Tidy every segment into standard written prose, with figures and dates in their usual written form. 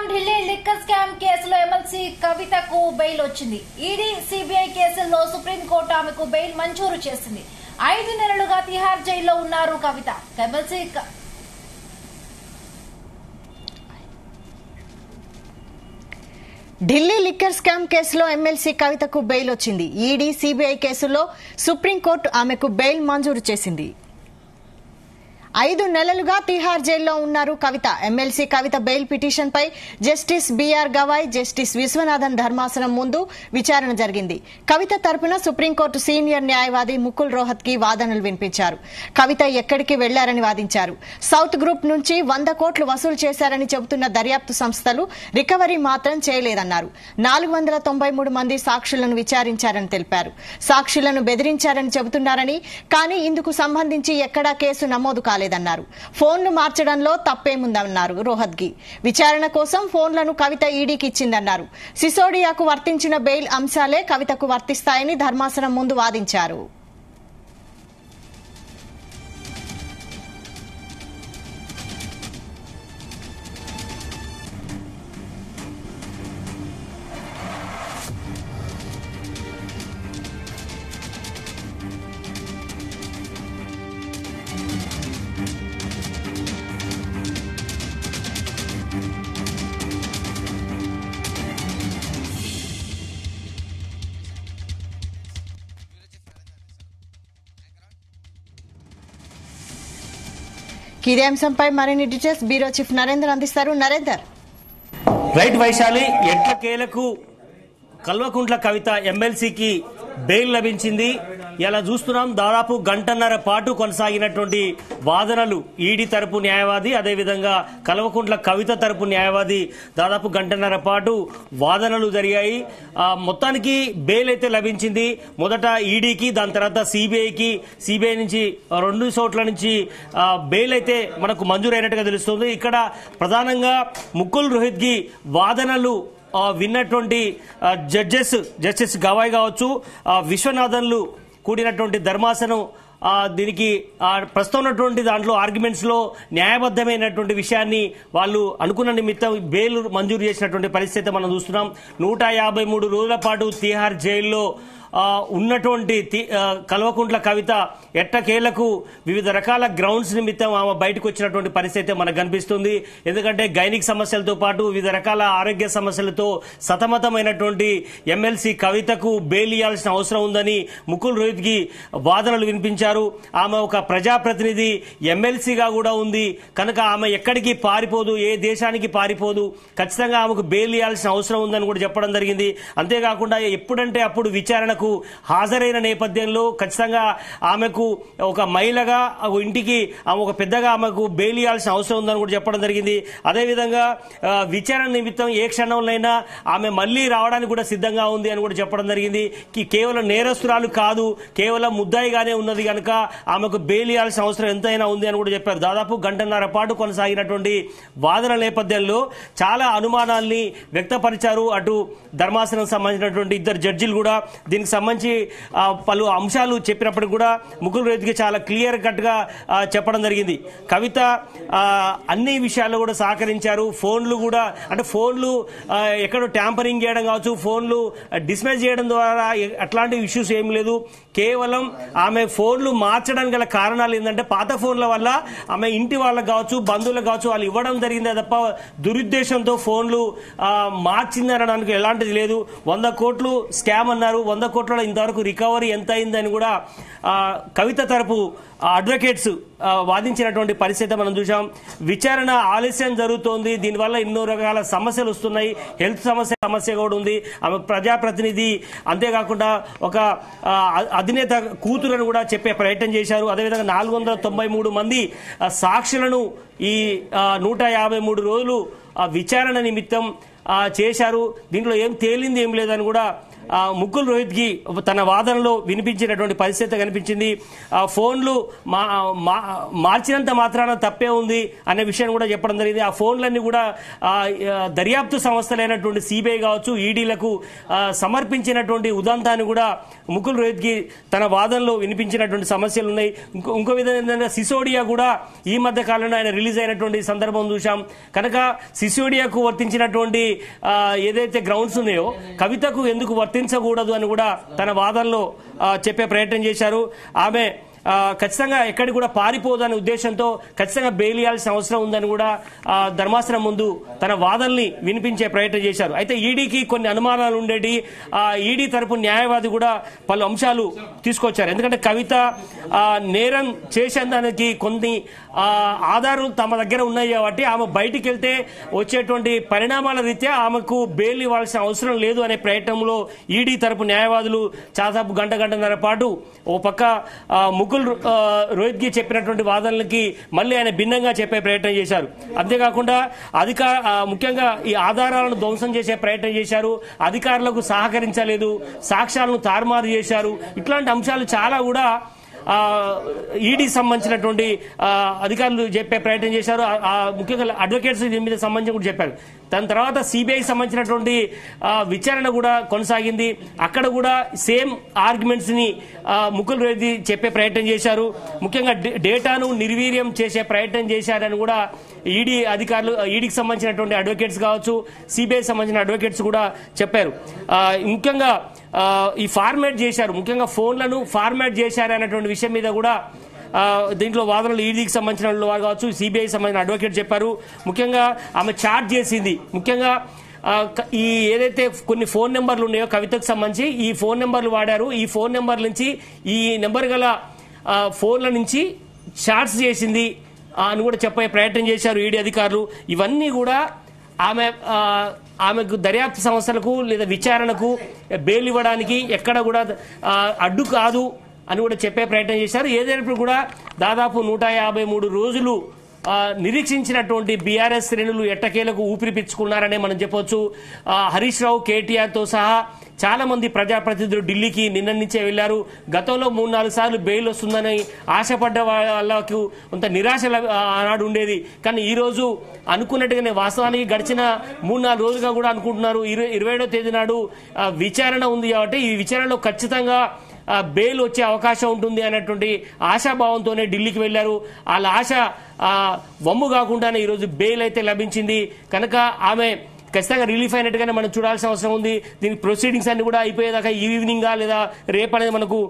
చూస్తున్నాం. Delhi liquor scam కేసులో MLC కవితకు బెయిల్ వచ్చింది. ఈడీ సిబిఐ కేసుల్లో సుప్రీంకోర్టు ఆమెకు బెయిల్ మంజూరు చేసింది. 5 నెలలుగా తిహార్ జైల్లో ఉన్నారు Kavitha. MLC Delhi liquor scam కేసులో ఎమ్మెల్సీ కవితకు బెయిల్ వచ్చింది. ఈడీ సిబిఐ కేసులో సుప్రీంకోర్టు ఆమెకు బెయిల్ మంజూరు చేసింది. 5 నెలలుగా తిహార్ జైల్లో ఉన్నారు Kavitha. MLC Kavitha bail petition పై Justice B R Gavai, Justice Viswanathan ధర్మాసనం ముందు విచారణ జరిగింది. కవిత తరపున సుప్రీంకోర్టు సీనియర్ న్యాయవాది ముకుల్ రోహత్గి వాదనలు వినిపించారు. కవిత ఎక్కడికి వెళ్లారని వాదించారు. సౌత్ గ్రూప్ నుంచి 100 కోట్లు వసూలు చేశారని చెబుతున్న దర్యాప్తు సంస్థలు రికవరీ మాత్రం చేయలేదన్నారు. 493 మంది సాక్షులను విచారించారని తెలిపారు. సాక్షులను బెదిరించారని చెబుతున్నారని, కానీ ఇందుకు సంబంధించి ఎక్కడా కేసు నమోదు లేదన్నారు. ఫోన్లు మార్చడంలో తప్పేముందన్నారు రోహత్గి. విచారణ కోసం ఫోన్లను కవిత ఈడీకి ఇచ్చిందన్నారు. సిసోడియాకు వర్తించిన బెయిల్ అంశాలే కవితకు వర్తిస్తాయని ధర్మాసనం ముందు వాదించారు. ఇదే అంశంపై మరిన్ని డీటెయిల్స్ బ్యూరో చీఫ్ నరేందర్ అందిస్తారు. నరేందర్. రైట్ వైశాలి, ఎట్ల కేలకు కల్వకుంట్ల కవిత ఎమ్మెల్సీకి బెయిల్ లభించింది. ఇలా చూస్తున్నాం, దాదాపు గంటన్నర పాటు కొనసాగినటువంటి వాదనలు ఈడీ తరపు న్యాయవాది, అదేవిధంగా కల్వకుంట్ల కవిత తరపు న్యాయవాది దాదాపు గంటన్నర పాటు వాదనలు జరిగాయి. మొత్తానికి బెయిల్ అయితే లభించింది. మొదట ఈడీకి, దాని తర్వాత సిబిఐకి, సిబిఐ నుంచి 2 చోట్ల నుంచి బెయిల్ అయితే మనకు మంజూరైనట్టుగా తెలుస్తుంది. ఇక్కడ ప్రధానంగా ముకుల్ రోహత్గి వాదనలు విన్నటువంటి జస్టిస్ గవాయ్ కావచ్చు, విశ్వనాథన్లు కూడినటువంటి ధర్మాసనం దీనికి ప్రస్తుతం ఉన్నటువంటి దాంట్లో ఆర్గ్యుమెంట్స్ లో న్యాయబద్దమైనటువంటి విషయాన్ని వాళ్ళు అనుకున్న నిమిత్తం బెయిల్ మంజూరు చేసినటువంటి పరిస్థితి మనం చూస్తున్నాం. 153 రోజుల పాటు తిహార్ జైల్లో ఉన్నటువంటి కల్వకుంట్ల కవిత ఎట్టకేలకు వివిధ రకాల గ్రౌండ్స్ నిమిత్తం ఆమె బయటకు వచ్చినటువంటి పరిస్థితి మనకు కనిపిస్తుంది. ఎందుకంటే గైనిక్ సమస్యలతో పాటు వివిధ రకాల ఆరోగ్య సమస్యలతో సతమతమైనటువంటి ఎమ్మెల్సీ కవితకు బెయిల్ ఇవ్వాల్సిన అవసరం ఉందని ముకుల్ రోహత్గి వాదనలు వినిపించారు. ఆమె ఒక ప్రజాప్రతినిధి, ఎమ్మెల్సీగా కూడా ఉంది కనుక ఆమె ఎక్కడికి పారిపోదు, ఏ దేశానికి పారిపోదు, ఖచ్చితంగా ఆమెకు బెయిల్ ఇవ్వాల్సిన అవసరం ఉందని కూడా చెప్పడం జరిగింది. అంతేకాకుండా ఎప్పుడంటే అప్పుడు విచారణ హాజరైన నేపథ్యంలో ఖచ్చితంగా ఆమెకు ఒక మహిళగా ఇంటికి ఒక పెద్దగా ఆమెకు బెయిల్ ఇవ్వాల్సిన అవసరం ఉందని కూడా చెప్పడం జరిగింది. అదేవిధంగా విచారణ నిమిత్తం ఏ క్షణంలోనైనా ఆమె మళ్లీ రావడానికి కూడా సిద్ధంగా ఉంది అని కూడా చెప్పడం జరిగింది. కేవలం నేరస్తురాలు కాదు, కేవలం ముద్దాయిగానే ఉన్నది కనుక ఆమెకు బెయిల్ ఇవ్వాల్సిన అవసరం ఎంతైనా ఉంది అని కూడా చెప్పారు. దాదాపు గంటన్నర పాటు కొనసాగినటువంటి వాదన నేపథ్యంలో చాలా అనుమానాల్ని వ్యక్తపరిచారు. అటు ధర్మాసనం సంబంధించినటువంటి 2 జడ్జిలు కూడా దీనికి సంబంధించి పలు అంశాలు చెప్పినప్పటికీ కూడా ముకుల్ రోహత్గి చాలా క్లియర్ కట్ గా చెప్పడం జరిగింది. కవిత అన్ని విషయాల్లో కూడా సహకరించారు. ఫోన్లు కూడా, అంటే ఫోన్లు ఎక్కడో ట్యాంపరింగ్ చేయడం కావచ్చు, ఫోన్లు డిస్మిస్ చేయడం ద్వారా అట్లాంటి ఇష్యూస్ ఏం లేదు. కేవలం ఆమె ఫోన్లు మార్చడానికి గల కారణాలు ఏంటంటే పాత ఫోన్ల వల్ల ఆమె ఇంటి వాళ్ళకు కావచ్చు, బంధువులకు కావచ్చు వాళ్ళు ఇవ్వడం జరిగిందే తప్ప దురుద్దేశంతో ఫోన్లు మార్చిందనడానికి ఎలాంటిది లేదు. 100 కోట్లు స్కామ్ అన్నారు. 100 కోట్ల ఇంతవరకు రికవరీ ఎంత అయిందని కూడా కవిత తరపు అడ్వకేట్స్ వాదించినటువంటి పరిస్థితి మనం చూసాం. విచారణ ఆలస్యం జరుగుతోంది, దీనివల్ల ఎన్నో రకాల సమస్యలు వస్తున్నాయి. హెల్త్ సమస్య కూడా ఉంది. ఆమె ప్రజాప్రతినిధి, అంతేకాకుండా ఒక అధినేత కూతురని కూడా చెప్పే ప్రయత్నం చేశారు. అదేవిధంగా 493 మంది సాక్షులను ఈ 153 రోజులు విచారణ నిమిత్తం చేశారు. దీంట్లో ఏం తేలింది ఏం లేదని కూడా ముకుల్ రోహిత్ కి తన వాదనలో వినిపించినటువంటి పరిస్థితి కనిపించింది. ఫోన్లు మార్చినంత మాత్రాన తప్పే ఉంది అనే విషయాన్ని కూడా చెప్పడం జరిగింది. ఆ ఫోన్లన్నీ కూడా దర్యాప్తు సంస్థలైనటువంటి సిబిఐ కావచ్చు, ఈడీలకు సమర్పించినటువంటి ఉదంతాన్ని కూడా ముకుల్ రోహిత్ కి తన వాదనలో వినిపించినటువంటి సమస్యలు ఉన్నాయి. ఇంకో విధంగా సిసోడియా కూడా ఈ మధ్య కాలంలో ఆయన రిలీజ్ అయినటువంటి సందర్భం చూశాం. కనుక సిసోడియాకు వర్తించినటువంటి ఏదైతే గ్రౌండ్స్ ఉన్నాయో కవితకు ఎందుకు వర్తించకూడదు అని కూడా తన వాదనలో చెప్పే ప్రయత్నం చేశారు. ఆమె ఖచ్చితంగా ఎక్కడికి కూడా పారిపోదనే ఉద్దేశంతో ఖచ్చితంగా బెయిల్ ఇవ్వాల్సిన అవసరం ఉందని కూడా ధర్మాసనం ముందు తన వాదనని వినిపించే ప్రయత్నం చేశారు. అయితే ఈడీకి కొన్ని అనుమానాలు ఉండేటి. ఈడీ తరపు న్యాయవాది కూడా పలు అంశాలు తీసుకొచ్చారు. ఎందుకంటే కవిత నేరం చేసేదానికి కొన్ని ఆధారాలు తమ దగ్గర ఉన్నాయి కాబట్టి ఆమె బయటికి వెళ్తే వచ్చేటువంటి పరిణామాల రీత్యా ఆమెకు బెయిల్ ఇవ్వాల్సిన అవసరం లేదు అనే ప్రయత్నంలో ఈడీ తరపు న్యాయవాదులు చాదాపు గంటన్నర పాటు ఓ పక్క ముకుల్ రోహిత్ కి చెప్పినటువంటి వాదనలకి మళ్ళీ ఆయన భిన్నంగా చెప్పే ప్రయత్నం చేశారు. అంతేకాకుండా ముఖ్యంగా ఈ ఆధారాలను ధ్వంసం చేసే ప్రయత్నం చేశారు. అధికారులకు సహకరించలేదు, సాక్ష్యాలను తారుమారు చేశారు. ఇట్లాంటి అంశాలు చాలా కూడా ఈడీ సంబంధించినటువంటి అధికారులు చెప్పే ప్రయత్నం చేశారు. ముఖ్యంగా అడ్వకేట్స్ దీని మీద సంబంధించి కూడా చెప్పారు. దాని తర్వాత సిబిఐ సంబంధించినటువంటి విచారణ కూడా కొనసాగింది. అక్కడ కూడా సేమ్ ఆర్గ్యుమెంట్స్ ని ముకుల్ రెడ్డి చెప్పే ప్రయత్నం చేశారు. ముఖ్యంగా డేటాను నిర్వీర్యం చేసే ప్రయత్నం చేశారని కూడా ఈడీ అధికారులు, ఈడీకి సంబంధించినటువంటి అడ్వకేట్స్ కావచ్చు, సిబిఐ సంబంధించిన అడ్వకేట్స్ కూడా చెప్పారు. ముఖ్యంగా ఈ ఫార్మాట్ చేశారు, ముఖ్యంగా ఫోన్లను ఫార్మాట్ చేశారు అన్నటువంటి విషయం మీద కూడా దీంట్లో వాదనలు ఈడీకి సంబంధించిన వారు కావచ్చు, సిబిఐ సంబంధించిన అడ్వకేట్ చెప్పారు. ముఖ్యంగా ఆమె చాట్ చేసింది. ముఖ్యంగా ఈ ఏదైతే కొన్ని ఫోన్ నెంబర్లు ఉన్నాయో కవితకు సంబంధించి ఈ ఫోన్ నెంబర్లు వాడారు. ఈ ఫోన్ నెంబర్ నుంచి ఈ నెంబర్ గల ఫోన్ల నుంచి చాట్స్ చేసింది అని కూడా చెప్పే ప్రయత్నం చేశారు ఈడీ అధికారులు. ఇవన్నీ కూడా ఆమెకు దర్యాప్తు సంస్థలకు లేదా విచారణకు బెయిల్ ఇవ్వడానికి ఎక్కడ కూడా అడ్డు కాదు అని కూడా చెప్పే ప్రయత్నం చేశారు. ఏదైనప్పుడు కూడా దాదాపు 153 రోజులు నిరీక్షించినటువంటి బీఆర్ఎస్ శ్రేణులు ఎట్టకేలకు ఊపిరి పీల్చుకున్నారనే మనం చెప్పొచ్చు. హరీష్ రావు, కేటీఆర్ తో సహా చాలా మంది ప్రజాప్రతినిధులు ఢిల్లీకి నిన్న నుంచే వెళ్లారు. గతంలో 3-4 సార్లు బెయిల్ వస్తుందని ఆశపడ్డ వాళ్ళకు కొంత నిరాశ ఆనాడు ఉండేది. కానీ ఈ రోజు అనుకున్నట్టుగానే వాస్తవానికి గడిచిన 3-4 రోజులుగా కూడా అనుకుంటున్నారు 27వ తేదీ నాడు విచారణ ఉంది కాబట్టి ఈ విచారణలో ఖచ్చితంగా బెయిల్ వచ్చే అవకాశం ఉంటుంది అనేటువంటి ఆశాభావంతోనే ఢిల్లీకి వెళ్లారు. వాళ్ళ ఆశ వమ్ము కాకుండానే ఈరోజు బెయిల్ అయితే లభించింది. కనుక ఆమె ఖచ్చితంగా రిలీఫ్ అయినట్టుగానే మనం చూడాల్సిన అవసరం ఉంది. దీని ప్రొసీడింగ్స్ అన్ని కూడా అయిపోయేదాకా ఈవినింగ్ లేదా రేపు అనేది మనకు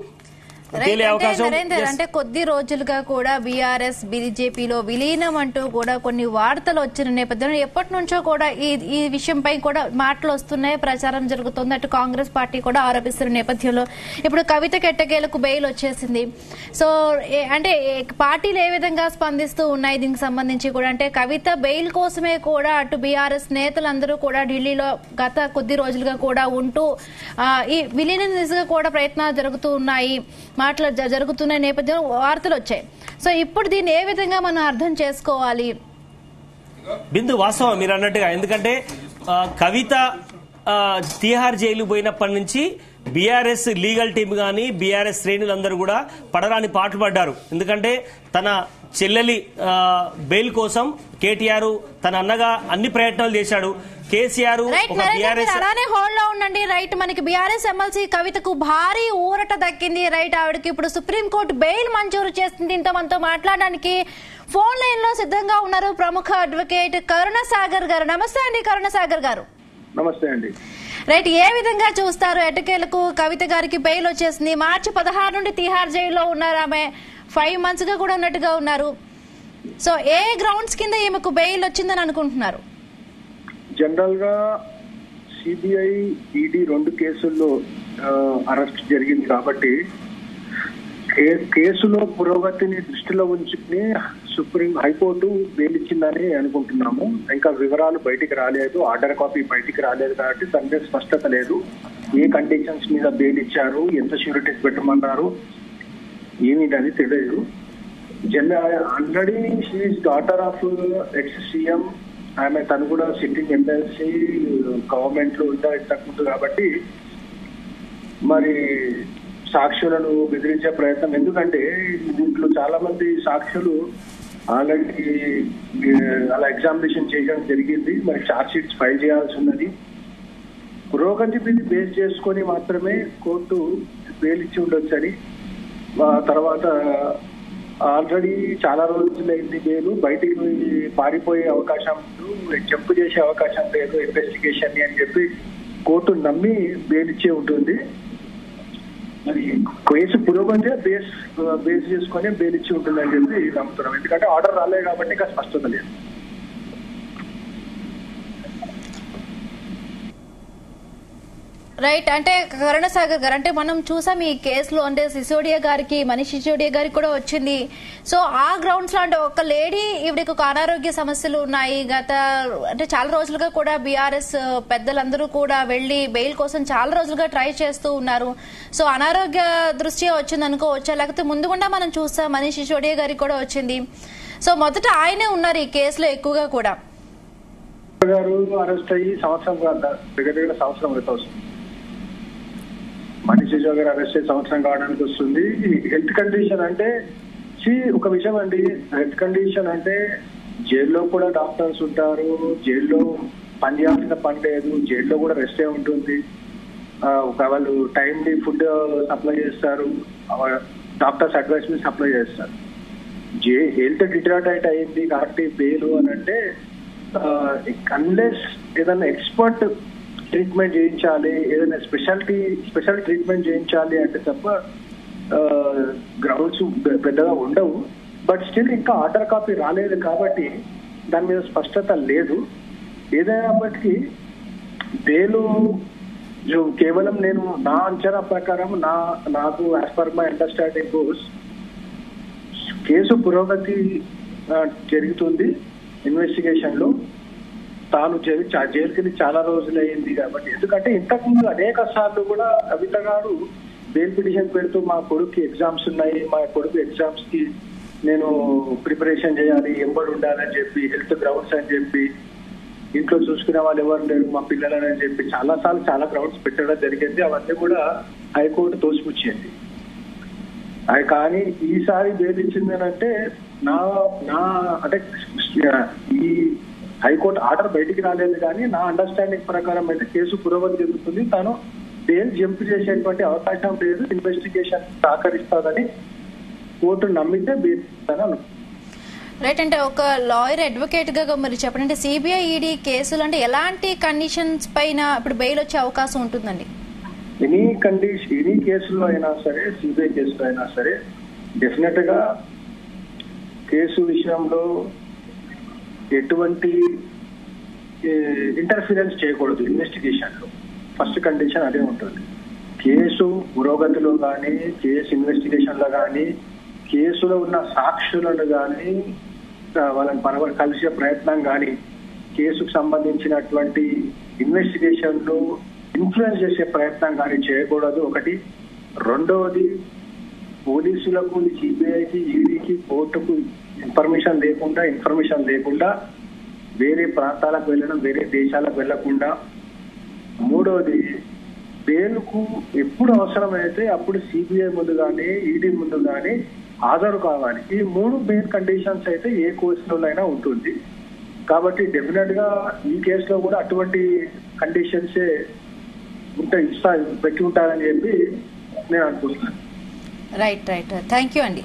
నరేందర్, అంటే కొద్ది రోజులుగా కూడా బీఆర్ఎస్ బీజేపీలో విలీనం అంటూ కూడా కొన్ని వార్తలు వచ్చిన నేపథ్యంలో ఎప్పటి నుంచో కూడా ఈ విషయంపై కూడా మాటలు వస్తున్నాయి, ప్రచారం జరుగుతుంది. అటు కాంగ్రెస్ పార్టీ కూడా ఆరోపిస్తున్న నేపథ్యంలో ఇప్పుడు కవితకి ఎట్టకేలకు బెయిల్ వచ్చేసింది. సో అంటే పార్టీలు ఏ విధంగా స్పందిస్తూ ఉన్నాయి దీనికి సంబంధించి కూడా? అంటే కవిత బెయిల్ కోసమే కూడా అటు బీఆర్ఎస్ నేతలందరూ కూడా ఢిల్లీలో గత కొద్ది రోజులుగా కూడా ఉంటూ ఈ విలీనం దిశగా కూడా ప్రయత్నాలు జరుగుతూ ఉన్నాయి, మాటలు జరుగుతున్న నేపథ్యంలో వార్తలు వచ్చాయి. సో ఇప్పుడు దీన్ని ఏ విధంగా మనం అర్థం చేసుకోవాలి? బిందు వాస్తవం మీరు అన్నట్టుగా, ఎందుకంటే కవిత తిహార్ జైలు పోయినప్పటి నుంచి బీఆర్ఎస్ లీగల్ టీం గాని బీఆర్ఎస్ శ్రేణులందరూ కూడా పడరాని పాటలు పడ్డారు. ఎందుకంటే తన చెల్లెలి బెయిల్ కోసం కేటీఆర్ తన అన్నగా అన్ని ప్రయత్నాలు చేశాడు. కేసీఆర్ అలానే హోల్డ్ లో ఉండండి. రైట్, మనకి బీఆర్ఎస్ ఎమ్మెల్సీ కవితకు భారీ ఊరట దక్కింది. రైట్, ఆవిడకి ఇప్పుడు సుప్రీంకోర్టు బెయిల్ మంజూరు చేస్తుంది. దీంతో మనతో మాట్లాడడానికి ఫోన్ లైన్ లో సిద్ధంగా ఉన్నారు ప్రముఖ అడ్వకేట్ కరుణసాగర్ గారు. నమస్తే అండి కరుణసాగర్ గారు. నమస్తే అండి. రైట్, ఏ విధంగా చూస్తారు? ఎట్టకేలకు కవిత గారికి బెయిల్ వచ్చేసింది. మార్చి 16 నుండి తిహార్ జైల్లో ఉన్నారు. ఆమె 5 months గా కూడా ఉన్నట్టుగా ఉన్నారు. సో ఏ గ్రౌండ్స్ కింద ఈమెకు బెయిల్ వచ్చిందని అనుకుంటున్నారు? జనరల్ గా సిబిఐ, ఈడీ 2 కేసుల్లో అరెస్ట్ జరిగింది కాబట్టి కేసులో పురోగతిని దృష్టిలో ఉంచుకుని హైకోర్టు బెయిల్ ఇచ్చిందని అనుకుంటున్నాము. ఇంకా వివరాలు బయటికి రాలేదు, ఆర్డర్ కాపీ బయటికి రాలేదు కాబట్టి దాని మీద స్పష్టత లేదు. ఏ కండిషన్స్ మీద బెయిల్ ఇచ్చారు, ఎంత షూరిటీస్ పెట్టమన్నారు, ఏమిటని తెలియదు. Already she's daughter of ex CM. తను కూడా సిట్టింగ్ ఎమ్మెల్సీ గవర్నమెంట్ లో ఇంతకుముందు కాబట్టి మరి సాక్షులను బెదిరించే ప్రయత్నం. ఎందుకంటే దీంట్లో చాలా మంది సాక్షులు ఆల్రెడీ అలా ఎగ్జామినేషన్ చేయడం జరిగింది. మరి ఛార్జ్ షీట్స్ ఫైల్ చేయాల్సి ఉన్నది. పురోగతి మీద బేస్ చేసుకొని మాత్రమే కోర్టు బెయిల్ ఇచ్చి ఉండొచ్చని, తర్వాత ఆల్రెడీ చాలా రోజులైంది బెయిల్, బయటికి పారిపోయే అవకాశం లేదు, జంప్ చేసే అవకాశం లేదు ఇన్వెస్టిగేషన్ అని చెప్పి కోర్టు నమ్మి బెయిల్ ఇచ్చే ఉంటుంది. మరి కేసు పురోగతి బేస్ చేసుకొని బెయిల్ ఇచ్చి ఉంటుందని చెప్పి నమ్ముతున్నాం. ఎందుకంటే ఆర్డర్ రాలేదు కాబట్టి ఇంకా స్పష్టత లేదు. రైట్. అంటే కరుణసాగర్ గారు, అంటే మనం చూసాం ఈ కేసులో అంటే సిసోడియా గారికి, మనీష్ సిసోడియా గారికి కూడా వచ్చింది. సో ఆ గ్రౌండ్స్ లో అంటే ఒక లేడీ ఈవిడకి ఒక అనారోగ్య సమస్యలు ఉన్నాయి, అంటే చాలా రోజులుగా కూడా బీఆర్ఎస్ పెద్దలందరూ కూడా వెళ్లి బెయిల్ కోసం చాలా రోజులుగా ట్రై చేస్తూ ఉన్నారు. సో అనారోగ్య దృష్ట్యా వచ్చింది అనుకోవచ్చా, లేకపోతే ముందుగుండా మనం చూస్తాం మనీష్ సిసోడియా గారికి కూడా వచ్చింది. సో మొదట ఆయనే ఉన్నారు ఈ కేసులో ఎక్కువగా కూడా. గారు అరెస్ట్ అయ్యి దగ్గర సంవత్సరం అవుతుంది. మనీష్ సిసోడియా గారు అరెస్ట్ అయ్యి సంవత్సరం కావడానికి వస్తుంది. హెల్త్ కండిషన్ అంటే ఒక విషయం అండి, హెల్త్ కండిషన్ అంటే జైల్లో కూడా డాక్టర్స్ ఉంటారు, జైల్లో పని చేయాల్సిన పని లేదు, జైల్లో కూడా రెస్టే ఉంటుంది. వాళ్ళు టైంలీ ఫుడ్ సప్లై చేస్తారు, డాక్టర్స్ అడ్వైస్ మీద సప్లై చేస్తారు. హెల్త్ డిటరాటైట్ అయింది కాబట్టి బెయిల్ అని అంటే అన్లెస్ ఏదైనా ఎక్స్పర్ట్ ట్రీట్మెంట్ చేయించాలి, ఏదైనా స్పెషల్ ట్రీట్మెంట్ చేయించాలి అంటే తప్ప గ్రౌండ్స్ పెద్దగా ఉండవు. బట్ స్టిల్ ఇంకా ఆర్డర్ కాపీ రాలేదు కాబట్టి దాని మీద స్పష్టత లేదు. ఏదైనప్పటికీ బెయిలు కేవలం నేను నా అంచనా ప్రకారం నాకు as per my understanding goes case పురోగతి జరుగుతుంది ఇన్వెస్టిగేషన్ లో. తాను జైలుకి చాలా రోజులు అయింది కాబట్టి, ఎందుకంటే ఇంతకుముందు అనేక సార్లు కూడా కవిత గారు బెయిల్ పిటిషన్ పెడుతూ మా కొడుకు ఎగ్జామ్స్ ఉన్నాయి, మా కొడుకు ఎగ్జామ్స్ కి నేను ప్రిపరేషన్ చేయాలి, ఎంబడి ఉండాలని చెప్పి, హెల్త్ గ్రౌండ్స్ అని చెప్పి, ఇంట్లో చూసుకునే వాళ్ళు ఎవరు లేరు మా పిల్లలని చెప్పి చాలా సార్లు చాలా గ్రౌండ్స్ పెట్టడం జరిగింది. అవన్నీ కూడా హైకోర్టు తోసిపుచ్చింది. కానీ ఈసారి బెయిల్ ఇచ్చింది అంటే అంటే ఈ హైకోర్టు ఆర్డర్ బయటికి రాలేదు, కానీ నా అండర్స్టాండింగ్ ప్రకారం అయితే కేసు పురోగతి జరుగుతుంది. తాను బెయిల్ జంప్ చేసేటువంటి అవకాశం లేదు, ఇన్వెస్టిగేషన్ సహకరిస్తాదని కోర్టు నమ్మితే బెయిల్ ఇస్తాను. రైట్. అంటే ఒక లాయర్ అడ్వకేట్ గా మరి చెప్పండి, అంటే సిబిఐ ఈడీ కేసులు అంటే ఎలాంటి కండిషన్స్ పైన ఇప్పుడు బెయిల్ వచ్చే అవకాశం ఉంటుందండి? ఎనీ కేసులో అయినా సరే, సిబిఐ కేసులో అయినా సరే, డెఫినెట్ గా కేసు విషయంలో ఎటువంటి ఇంటర్ఫీరెన్స్ చేయకూడదు ఇన్వెస్టిగేషన్ లో. ఫస్ట్ కండిషన్ అదే ఉంటుంది. కేసు పురోగతిలో కానీ, కేసు ఇన్వెస్టిగేషన్ లో కానీ, కేసులో ఉన్న సాక్షులను కానీ వాళ్ళని కలిసే ప్రయత్నం కానీ, కేసుకు సంబంధించినటువంటి ఇన్వెస్టిగేషన్ లో ఇన్ఫ్లుయెన్స్ చేసే ప్రయత్నం కానీ చేయకూడదు ఒకటి. రెండవది, పోలీసులకు, సిబిఐకి, ఈడీకి, కోర్టుకు ఇన్ఫర్మేషన్ లేకుండా వేరే ప్రాంతాలకు వెళ్ళడం, వేరే దేశాలకు వెళ్లకుండా. మూడవది, బెయిల్కు ఎప్పుడు అవసరమైతే అప్పుడు సిబిఐ ముందు కానీ, ఈడీ ముందు కానీ హాజరు కావాలి. ఈ 3 బెయిల్ కండిషన్స్ అయితే ఏ కేసులోనైనా ఉంటుంది. కాబట్టి డెఫినెట్ గా ఈ కేసులో కూడా అటువంటి కండిషన్సే పెట్టి ఉంటారని చెప్పి నేను అనుకుంటున్నాను. రైట్. థ్యాంక్ యూ అండి.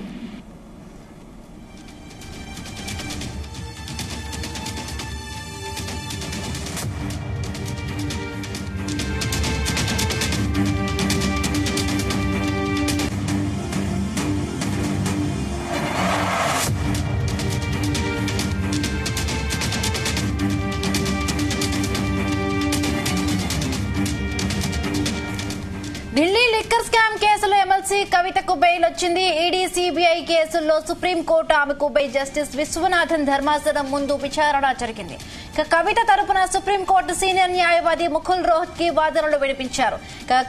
ఢిల్లీ లిక్కర్ స్కామ్ కేసులో ఎమ్మెల్సీ కవితకు బెయిల్ వచ్చింది. ఈడీ, సిబిఐ కేసుల్లో సుప్రీంకోర్టు ఆమెకు బెయిల్ జస్టిస్ విశ్వనాథన్ ధర్మాసనం ముందు విచారణ జరిగింది. కవిత తరపున సుప్రీంకోర్టు సీనియర్ న్యాయవాది ముకుల్ రోహత్గి వాదనలు వినిపించారు.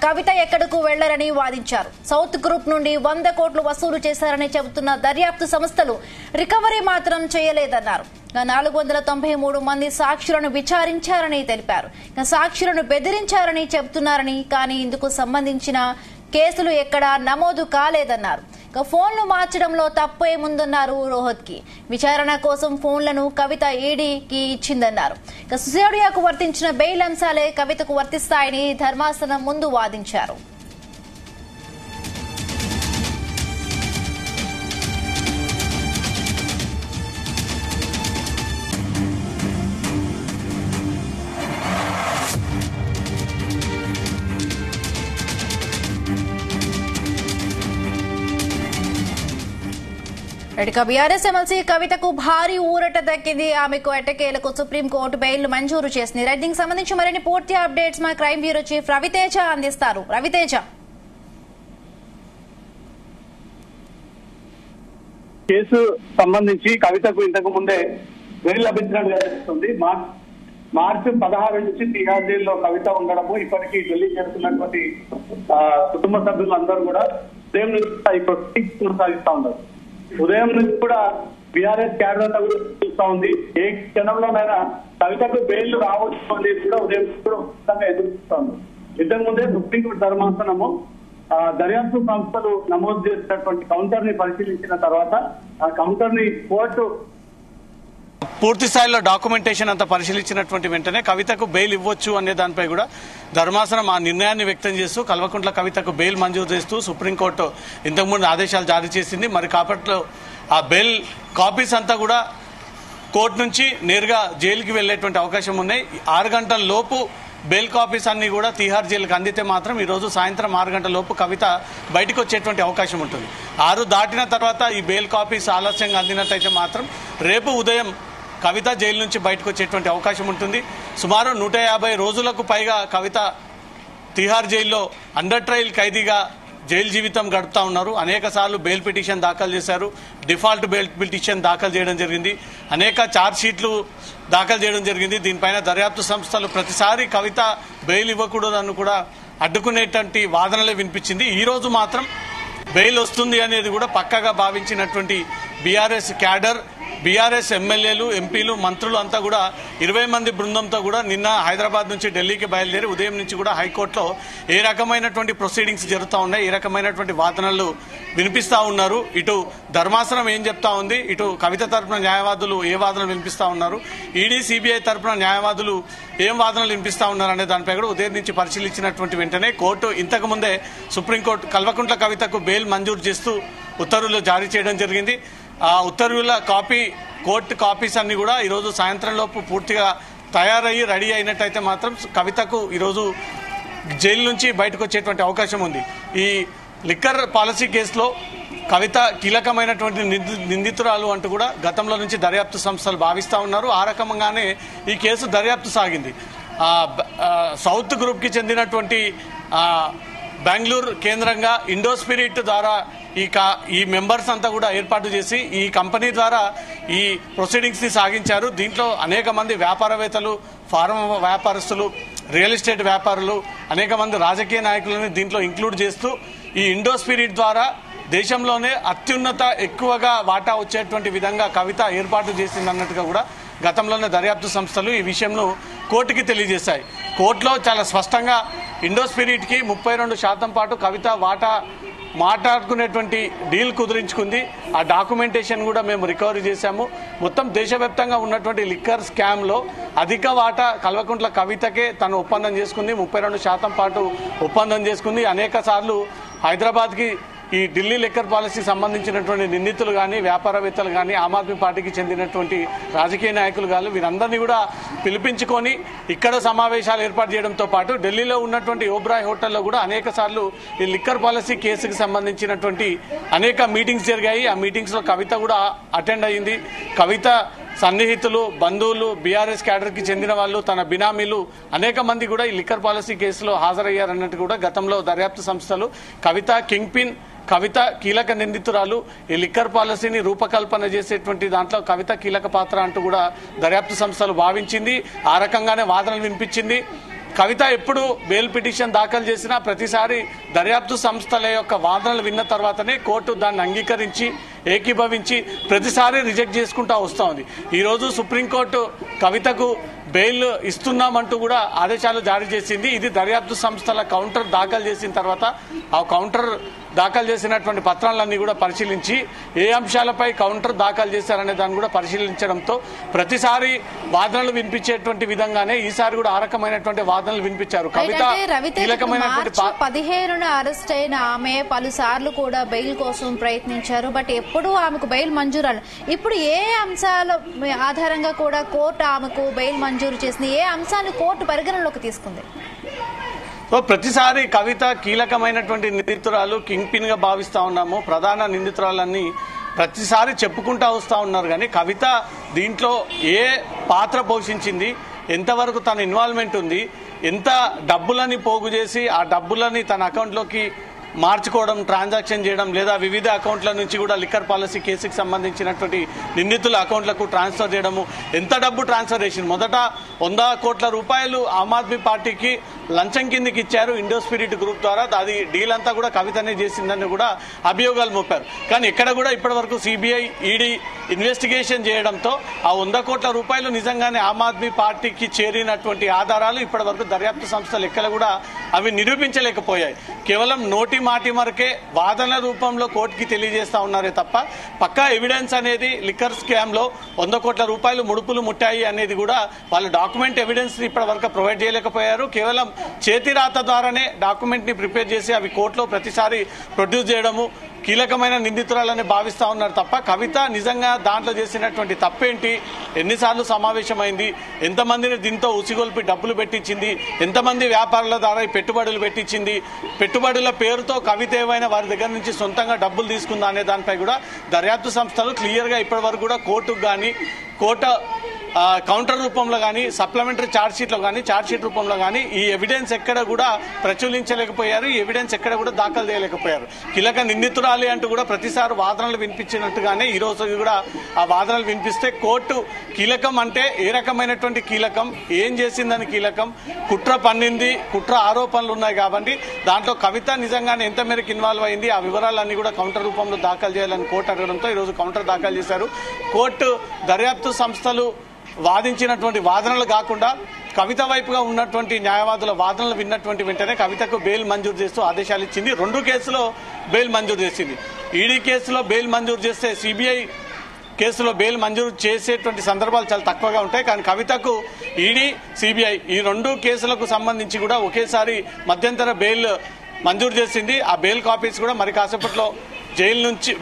కవిత ఎక్కడకు వెళ్లరని వాదించారు. సౌత్ గ్రూప్ నుండి 100 కోట్లు వసూలు చేశారని చెబుతున్న దర్యాప్తు సంస్థలు రికవరీ మాత్రం చేయలేదన్నారు. 493 మంది సాక్షులను విచారించారని తెలిపారు. సాక్షులను బెదిరించారని చెబుతున్నారని, కానీ ఇందుకు సంబంధించిన కేసులు ఎక్కడా నమోదు కాలేదన్నారు. ఫోన్లు మార్చడంలో తప్పేముందన్నారు రోహత్కి. విచారణ కోసం ఫోన్లను కవిత ఈడీకి ఇచ్చిందన్నారు. సిసోడియాకు వర్తించిన బెయిల్ అంశాలే కవితకు వర్తిస్తాయని ధర్మాసనం ముందు వాదించారు. బీఆర్ఎస్ ఎమ్మెల్సీ కవితకు భారీ ఊరట దక్కింది. ఆమెకు ఎట్టకేలకు సుప్రీంకోర్టు బెయిల్ మంజూరు చేసింది. దీనికి సంబంధించి మరిన్ని పూర్తి అప్డేట్స్ మా క్రైమ్ బ్యూరో చీఫ్ రవితేజ అందిస్తారు. రవితేజ, కేసు సంబంధించి కవితకు ఇంతకు ముందే బెయిల్ లభించినట్టుగా తెలుస్తుంది. మార్చి 16 నుంచి తిహార్ జైల్లో కవిత ఉండడము, ఇప్పటికీ ఢిల్లీ చేరుతున్నటువంటి కుటుంబ సభ్యులందరూ కూడా ఉదయం నుంచి ఈ ప్రొసీడింగ్స్ కొనసాగిస్తా ఉన్నారు. ఉదయం నుంచి కూడా బీఆర్ఎస్ క్యాడర్ అంతా కూడా చూస్తా ఉంది. ఏ క్షణంలోనైనా కవితకు బెయిల్ రావచ్చు అనేది కూడా ఉదయం కూడా ఖచ్చితంగా ఎదురు చూస్తా ఉంది. ఇంతకు ముందే సుప్రీంకోర్టు ధర్మాసనము దర్యాప్తు సంస్థలు నమోదు చేసినటువంటి కౌంటర్ ని పరిశీలించిన తర్వాత ఆ కౌంటర్ ని కోర్టు పూర్తి స్థాయిలో డాక్యుమెంటేషన్ అంతా పరిశీలించినటువంటి వెంటనే కవితకు బెయిల్ ఇవ్వచ్చు అనే దానిపై కూడా ధర్మాసనం ఆ నిర్ణయాన్ని వ్యక్తం చేస్తూ కల్వకుంట్ల కవితకు బెయిల్ మంజూరు చేస్తూ సుప్రీంకోర్టు ఇంతకుముందు ఆదేశాలు జారీ చేసింది. మరి కాపట్లో ఆ బెయిల్ కాపీస్ అంతా కూడా కోర్టు నుంచి నేరుగా జైలుకి వెళ్లేటువంటి అవకాశం ఉన్నాయి. 6 గంటల లోపు బెయిల్ కాపీస్ అన్ని కూడా తిహార్ జైలుకి అందితే మాత్రం ఈ రోజు సాయంత్రం 6 గంటల లోపు కవిత బయటకు వచ్చేటువంటి అవకాశం ఉంటుంది. 6 దాటిన తర్వాత ఈ బెయిల్ కాపీస్ ఆలస్యంగా అందినట్టయితే మాత్రం రేపు ఉదయం కవిత జైలు నుంచి బయటకు వచ్చేటువంటి అవకాశం ఉంటుంది. సుమారు 150 రోజులకు పైగా కవిత తిహార్ జైల్లో అండర్ ట్రయల్ ఖైదీగా జైలు జీవితం గడుపుతా ఉన్నారు. అనేక సార్లు బెయిల్ పిటిషన్ దాఖలు చేశారు. డిఫాల్ట్ బెయిల్ పిటిషన్ దాఖలు చేయడం జరిగింది. అనేక ఛార్జ్ షీట్లు దాఖలు చేయడం జరిగింది. దీనిపైన దర్యాప్తు సంస్థలు ప్రతిసారి కవిత బెయిల్ ఇవ్వకూడదని కూడా అడ్డుకునేటువంటి వాదనలే వినిపించింది. ఈ రోజు మాత్రం బెయిల్ వస్తుంది అనేది కూడా పక్కాగా భావించినటువంటి బీఆర్ఎస్ క్యాడర్, బీఆర్ఎస్ ఎమ్మెల్యేలు, ఎంపీలు, మంత్రులు అంతా కూడా 20 మంది బృందంతో కూడా నిన్న హైదరాబాద్ నుంచి ఢిల్లీకి బయలుదేరి ఉదయం నుంచి కూడా హైకోర్టులో ఏ రకమైనటువంటి ప్రొసీడింగ్స్ జరుగుతూ ఉన్నాయి, ఏ రకమైనటువంటి వాదనలు వినిపిస్తా ఉన్నారు, ఇటు ధర్మాసనం ఏం చెప్తా ఉంది, ఇటు కవిత తరపున న్యాయవాదులు ఏ వాదనలు వినిపిస్తా ఉన్నారు, ఈడీ సిబిఐ తరపున న్యాయవాదులు ఏం వాదనలు వినిపిస్తా ఉన్నారు అనే దానిపై కూడా ఉదయం నుంచి పరిశీలించినటువంటి వెంటనే కోర్టు ఇంతకు ముందే సుప్రీంకోర్టు కల్వకుంట్ల కవితకు బెయిల్ మంజూరు చేస్తూ ఉత్తర్వులు జారీ చేయడం జరిగింది. ఆ ఉత్తర్వుల కోర్టు కాపీస్ అన్ని కూడా ఈరోజు సాయంత్రం లోపు పూర్తిగా తయారయ్యి రెడీ అయినట్టయితే మాత్రం కవితకు ఈరోజు జైలు నుంచి బయటకు వచ్చేటువంటి అవకాశం ఉంది. ఈ లిక్కర్ పాలసీ కేసులో కవిత కీలకమైనటువంటి నిందితురాలు అంటూ కూడా గతంలో నుంచి దర్యాప్తు సంస్థలు భావిస్తూ ఉన్నారు. ఆ రకంగానే ఈ కేసు దర్యాప్తు సాగింది. సౌత్ గ్రూప్కి చెందినటువంటి బెంగళూరు కేంద్రంగా ఇండోస్పిరిట్ ద్వారా ఈ మెంబర్స్ అంతా కూడా ఏర్పాటు చేసి ఈ కంపెనీ ద్వారా ఈ ప్రొసీడింగ్స్ ని సాగించారు. దీంట్లో అనేక మంది వ్యాపారవేత్తలు, ఫార్మా వ్యాపారస్తులు, రియల్ ఎస్టేట్ వ్యాపారులు, అనేక మంది రాజకీయ నాయకులను దీంట్లో ఇంక్లూడ్ చేస్తూ ఈ ఇండోస్పిరిట్ ద్వారా దేశంలోనే అత్యున్నత ఎక్కువగా వాటా వచ్చేటువంటి విధంగా కవిత ఏర్పాటు చేసిందన్నట్టుగా కూడా గతంలోనే దర్యాప్తు సంస్థలు ఈ విషయంలో కోర్టుకి తెలియజేశాయి. కోర్టులో చాలా స్పష్టంగా ఇండోస్పిరిట్ కి 32% పాటు కవిత వాటా మాట్లాడుకునేటువంటి డీల్ కుదిరించుకుంది. ఆ డాక్యుమెంటేషన్ కూడా మేము రికవరీ చేశాము. మొత్తం దేశవ్యాప్తంగా ఉన్నటువంటి లిక్కర్ స్కామ్ లో అధిక వాటా కల్వకుంట్ల కవితకే తను ఒప్పందం చేసుకుంది. 32% పాటు ఒప్పందం చేసుకుంది. అనేక సార్లు హైదరాబాద్ కి ఈ ఢిల్లీ లిక్కర్ పాలసీ సంబంధించినటువంటి నిందితులు కానీ, వ్యాపారవేత్తలు కానీ, ఆమ్ ఆద్మీ పార్టీకి చెందినటువంటి రాజకీయ నాయకులు కానీ వీరందరినీ కూడా పిలిపించుకొని ఇక్కడ సమావేశాలు ఏర్పాటు చేయడంతో పాటు ఢిల్లీలో ఉన్నటువంటి ఓబ్రాయ్ హోటల్లో కూడా అనేక సార్లు ఈ లిక్కర్ పాలసీ కేసుకు సంబంధించినటువంటి అనేక మీటింగ్స్ జరిగాయి. ఆ మీటింగ్స్ లో కవిత కూడా అటెండ్ అయ్యింది. కవిత సన్నిహితులు, బంధువులు, బీఆర్ఎస్ క్యాడర్ కి చెందిన వాళ్ళు, తన బినామీలు అనేక మంది కూడా ఈ లిక్కర్ పాలసీ కేసులో హాజరయ్యారన్నట్టు కూడా గతంలో దర్యాప్తు సంస్థలు కవిత కింగ్ పిన్, కవిత కీలక నిందితురాలు, ఈ లిక్కర్ పాలసీని రూపకల్పన చేసేటువంటి దాంట్లో కవిత కీలక పాత్ర అంటూ కూడా దర్యాప్తు సంస్థలు భావించింది. ఆ రకంగానే వాదనలు వినిపించింది. కవిత ఎప్పుడు బెయిల్ పిటిషన్ దాఖలు చేసినా ప్రతిసారి దర్యాప్తు సంస్థల యొక్క వాదనలు విన్న తర్వాతనే కోర్టు దాన్ని అంగీకరించి ఏకీభవించి ప్రతిసారి రిజెక్ట్ చేసుకుంటూ వస్తూ ఉంది. ఈరోజు సుప్రీంకోర్టు కవితకు బెయిల్ ఇస్తున్నామంటూ కూడా ఆదేశాలు జారీ చేసింది. ఇది దర్యాప్తు సంస్థల కౌంటర్ దాఖలు చేసిన తర్వాత ఆ కౌంటర్ దాఖలు చేసినటువంటి పత్రాలన్నీ కూడా పరిశీలించి ఏ అంశాలపై కౌంటర్ దాఖలు చేశారనే దాన్ని కూడా పరిశీలించడంతో ప్రతిసారి వాదనలు వినిపించేటువంటి విధంగానే ఈసారి కూడా ఆ రకమైనటువంటి వాదనలు వినిపించారు. కవిత కీలకమైనటువంటి 15న అరెస్ట్ అయిన ఆమె పలుసార్లు కూడా బెయిల్ కోసం ప్రయత్నించారు. బట్ ఎప్పుడు ఆమెకు బెయిల్ మంజూరు. ఇప్పుడు ఏ అంశాల ఆధారంగా కూడా కోర్టు ఆమెకు బెయిల్ మంజూరు చేసింది? ఏ అంశాన్ని కోర్టు పరిగణలోకి తీసుకుంది? సో ప్రతిసారి కవిత కీలకమైనటువంటి నిందితురాలు, కింగ్ పిన్ గా భావిస్తా ఉన్నాము. ప్రధాన నిందితురాలని ప్రతిసారి చెప్పుకుంటా వస్తా ఉన్నారు. కానీ కవిత దీంట్లో ఏ పాత్ర పోషించింది, ఎంతవరకు తన ఇన్వాల్వ్మెంట్ ఉంది, ఎంత డబ్బులని పోగు చేసి ఆ డబ్బులని తన అకౌంట్లోకి మార్చుకోవడం, ట్రాన్సాక్షన్ చేయడం, లేదా వివిధ అకౌంట్ల నుంచి కూడా లిక్కర్ పాలసీ కేసుకి సంబంధించినటువంటి నిందితుల అకౌంట్లకు ట్రాన్స్ఫర్ చేయడము, ఎంత డబ్బు ట్రాన్స్ఫర్ చేసింది. మొదట 100 కోట్ల రూపాయలు ఆమ్ ఆద్మీ పార్టీకి లంచం కిందకి ఇచ్చారు ఇండో స్పిరిట్ గ్రూప్ ద్వారా. అది డీల్ అంతా కూడా కవితనే చేసిందని కూడా అభియోగాలు మోపారు. కానీ ఎక్కడ కూడా ఇప్పటి వరకు సిబిఐ, ఈడీ ఇన్వెస్టిగేషన్ చేయడంతో ఆ 100 కోట్ల రూపాయలు నిజంగానే ఆమ్ ఆద్మీ పార్టీకి చేరినటువంటి ఆధారాలు ఇప్పటి వరకు దర్యాప్తు సంస్థలు ఎక్కడ కూడా అవి నిరూపించలేకపోయాయి. కేవలం నోటి మాటి మరకే వాదన రూపంలో కోర్టుకి తెలియజేస్తా ఉన్నారే తప్ప పక్కా ఎవిడెన్స్ అనేది లిక్కర్ స్కామ్ లో 100 కోట్ల రూపాయలు ముడుపులు ముట్టాయి అనేది కూడా వాళ్ళు డాక్యుమెంట్ ఎవిడెన్స్ ఇప్పటి వరకు ప్రొవైడ్ చేయలేకపోయారు. కేవలం చేతి రాత ద్వారానే డాక్యుమెంట్ ని ప్రిపేర్ చేసి అవి కోర్టులో ప్రతిసారి ప్రొడ్యూస్ చేయడము, కీలకమైన నిందితురాలని భావిస్తా ఉన్నారు తప్ప కవిత నిజంగా దాంట్లో చేసినటువంటి తప్పేంటి, ఎన్నిసార్లు సమావేశమైంది, ఎంతమందిని దీంతో ఉసిగొల్పి డబ్బులు పెట్టించింది, ఎంతమంది వ్యాపారుల ద్వారా పెట్టుబడులు పెట్టించింది, పెట్టుబడుల పేరుతో కవిత ఏమైనా వారి దగ్గర నుంచి సొంతంగా డబ్బులు తీసుకుందా అనే దానిపై కూడా దర్యాప్తు సంస్థలు క్లియర్ గా ఇప్పటి వరకు కూడా కోర్టుకు కానీ, కోర్టు కౌంటర్ రూపంలో కానీ, సప్లిమెంటరీ ఛార్జ్ షీట్ లో కానీ, ఛార్జ్ షీట్ రూపంలో కానీ ఈ ఎవిడెన్స్ ఎక్కడ కూడా ప్రచురించలేకపోయారు. ఈ ఎవిడెన్స్ ఎక్కడ కూడా దాఖలు చేయలేకపోయారు. కీలక నిందితురాలి అంటూ కూడా ప్రతిసారి వాదనలు వినిపించినట్టుగానే ఈ రోజు కూడా ఆ వాదనలు వినిపిస్తే కోర్టు కీలకం అంటే ఏ రకమైనటువంటి కీలకం, ఏం చేసిందని కీలకం, కుట్ర పన్నింది, కుట్ర ఆరోపణలు ఉన్నాయి కాబట్టి దాంట్లో కవిత నిజంగానే ఎంత మేరకు ఇన్వాల్వ్ అయింది ఆ వివరాలన్నీ కూడా కౌంటర్ రూపంలో దాఖలు చేయాలని కోర్టు అడగడంతో ఈరోజు కౌంటర్ దాఖలు చేశారు. కోర్టు దర్యాప్తు సంస్థలు వాదించినటువంటి వాదనలు కాకుండా కవిత వైపుగా ఉన్నటువంటి న్యాయవాదుల వాదనలు విన్నటువంటి వెంటనే కవితకు బెయిల్ మంజూరు చేస్తూ ఆదేశాలు ఇచ్చింది. 2 కేసులో బెయిల్ మంజూరు చేసింది. ఈడీ కేసులో బెయిల్ మంజూరు చేస్తే సిబిఐ కేసులో బెయిల్ మంజూరు చేసేటువంటి సందర్భాలు చాలా తక్కువగా ఉంటాయి. కానీ కవితకు ఈడీ, సిబిఐ ఈ 2 కేసులకు సంబంధించి కూడా ఒకేసారి మధ్యంతర బెయిల్ మంజూరు చేసింది. ఆ బెయిల్ కాపీస్ కూడా మరి కాసేపట్లో జైలు నుంచి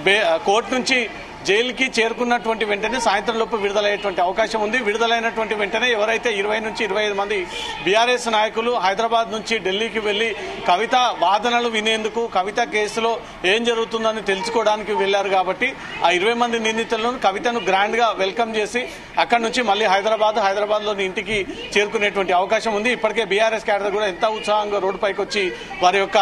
కోర్టు నుంచి జైలుకి చేరుకున్నటువంటి వెంటనే సాయంత్రం లోపు విడుదలయ్యేటువంటి అవకాశం ఉంది. విడుదలైనటువంటి వెంటనే ఎవరైతే 20 నుంచి 25 మంది బీఆర్ఎస్ నాయకులు హైదరాబాద్ నుంచి ఢిల్లీకి వెళ్లి కవిత వాదనలు వినేందుకు, కవిత కేసులో ఏం జరుగుతుందని తెలుసుకోవడానికి వెళ్లారు కాబట్టి ఆ 20 మంది నిందితులను కవితను గ్రాండ్ గా వెల్కమ్ చేసి అక్కడి నుంచి మళ్ళీ హైదరాబాద్ లోని ఇంటికి చేరుకునేటువంటి అవకాశం ఉంది. ఇప్పటికే బీఆర్ఎస్ క్యాడర్ కూడా ఎంత ఉత్సాహంగా రోడ్డు పైకి వచ్చి వారి యొక్క